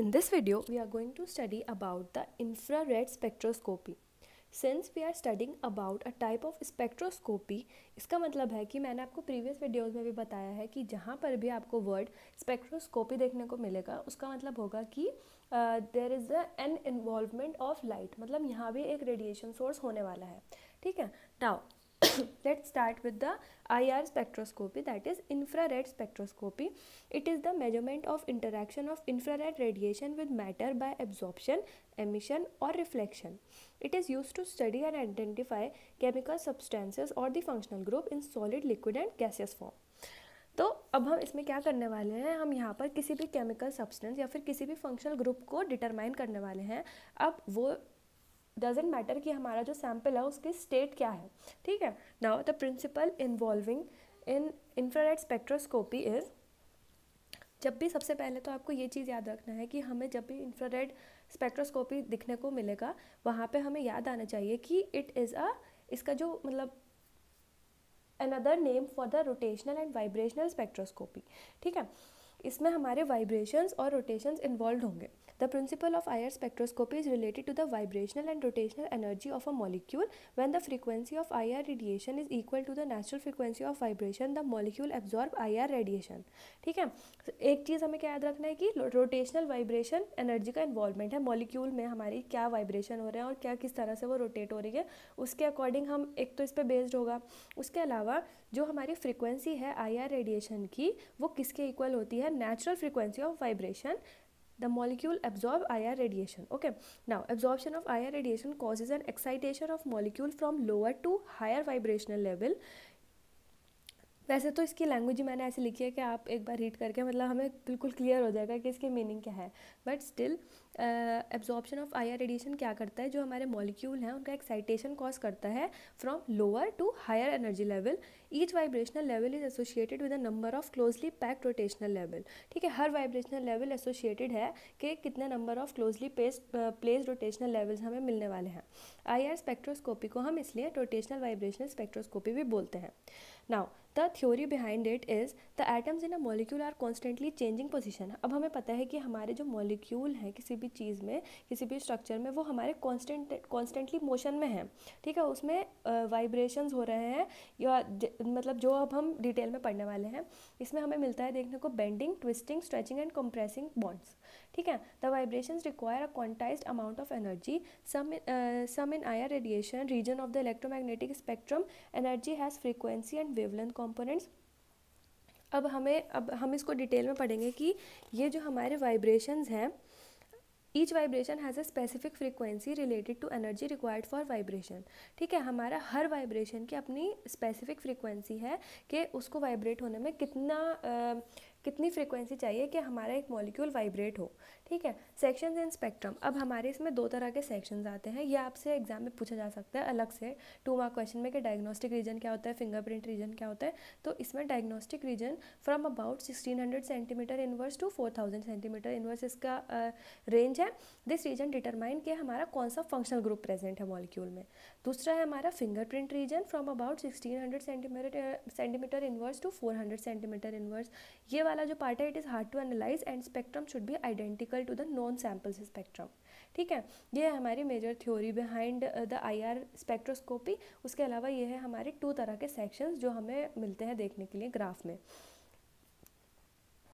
In this video, we are going to study about the infrared spectroscopy. Since we are studying about a type of spectroscopy, इसका मतलब है कि मैंने आपको previous videos में भी बताया है कि जहाँ पर भी आपको वर्ड स्पेक्ट्रोस्कोपी देखने को मिलेगा उसका मतलब होगा कि there is an involvement of light, मतलब यहाँ भी एक रेडिएशन सोर्स होने वाला है. ठीक है. Now let's start with the IR spectroscopy, that is infrared spectroscopy. It is the measurement of interaction of infrared radiation with matter by absorption, emission or reflection. It is used to study and identify chemical substances or the functional group in solid, liquid and gaseous form. तो अब हम इसमें क्या करने वाले हैं, हम यहाँ पर किसी भी केमिकल सब्सटेंस या फिर किसी भी फंक्शनल ग्रुप को डिटरमाइन करने वाले हैं. अब वो डजेंट मैटर कि हमारा जो सैम्पल है उसकी स्टेट क्या है. ठीक है. Now the principle involving in infrared spectroscopy is, जब भी सबसे पहले तो आपको ये चीज़ याद रखना है कि हमें जब भी इंफ्रारेड स्पेक्ट्रोस्कोपी दिखने को मिलेगा वहाँ पे हमें याद आना चाहिए कि इट इज़ इसका जो मतलब another name for the rotational and vibrational spectroscopy. ठीक है. इसमें हमारे वाइब्रेशंस और रोटेशंस इन्वॉल्व होंगे. The principle of IR spectroscopy is related to the vibrational and rotational energy of a molecule. When the frequency of IR radiation is equal to the natural frequency of vibration, the molecule absorb IR radiation. ठीक है. एक चीज़ हमें क्या याद रखना है कि rotational vibration energy का इन्वॉल्वमेंट है. मॉलिक्यूल में हमारी क्या वाइब्रेशन हो रहे हैं और क्या किस तरह से वो रोटेट हो रही है उसके अकॉर्डिंग हम एक तो इस पर बेस्ड होगा. उसके अलावा जो हमारी फ्रीक्वेंसी है IR रेडिएशन की वो किसके इक्वल होती है, natural frequency of vibration. The molecule absorb IR radiation. Okay. Now, absorption of IR radiation causes an excitation of molecule from lower to higher vibrational level. वैसे तो इसकी लैंग्वेज ही मैंने ऐसे लिखी है कि आप एक बार रीड करके मतलब हमें बिल्कुल क्लियर हो जाएगा कि इसकी मीनिंग क्या है. But still absorption of IR radiation क्या करता है, जो हमारे मॉलिक्यूल हैं उनका एक्साइटेशन कॉज करता है from lower to higher energy level. Each vibrational level is associated with a number of closely packed rotational level. ठीक है. हर वाइब्रेशनल लेवल एसोसिएटेड है कि कितने number of closely placed rotational levels हमें मिलने वाले हैं. IR स्पेक्ट्रोस्कोपी को हम इसलिए रोटेशनल वाइब्रेशनल स्पेक्ट्रोस्कोपी भी बोलते हैं. Now, the theory behind it is the atoms in a molecule are constantly changing position. अब हमें पता है कि हमारे जो मॉलिक्यूल हैं किसी भी चीज़ में, किसी भी स्ट्रक्चर में, वो हमारे कॉन्स्टेंटली मोशन में हैं. ठीक है. उसमें वाइब्रेशंस हो रहे हैं या मतलब जो अब हम डिटेल में पढ़ने वाले हैं इसमें हमें मिलता है देखने को bending, twisting, stretching and compressing bonds. ठीक है. The vibrations require a quantized amount of energy. Some in IR radiation region of the electromagnetic spectrum energy has frequency and wavelength components. अब हम इसको डिटेल में पढ़ेंगे कि ये जो हमारे वाइब्रेशंस हैं, each vibration has a specific frequency related to energy required for vibration. ठीक है. हमारा हर वाइब्रेशन की अपनी स्पेसिफिक फ्रीक्वेंसी है कि उसको वाइब्रेट होने में कितनी फ्रीक्वेंसी चाहिए कि हमारा एक मॉलिक्यूल वाइब्रेट हो. ठीक है. सेक्शंस इन स्पेक्ट्रम. अब हमारे इसमें दो तरह के सेक्शंस आते हैं. ये आपसे एग्जाम में पूछा जा सकता है अलग से 2 मार्क क्वेश्चन में कि डायग्नोस्टिक रीजन क्या होता है, फिंगरप्रिंट रीजन क्या होता है. तो इसमें diagnostic region from about 1600 centimetre inverse to 4000 centimetre inverse इसका रेंज है. दिस रीजन डिटरमाइन कि हमारा कौन सा फंक्शनल ग्रुप प्रेजेंट है मॉलिक्यूल में. दूसरा है हमारा fingerprint region from about 1600 centimetre inverse to 400 centimetre inverse. ये वाला जो पार्ट है it is hard to analyse and spectrum should be identical to the known samples spectrum. ठीक है. ये है हमारी major theory behind the IR spectroscopy. उसके अलावा ये है हमारे 2 तरह के सेक्शंस जो हमें मिलते हैं देखने के लिए ग्राफ में.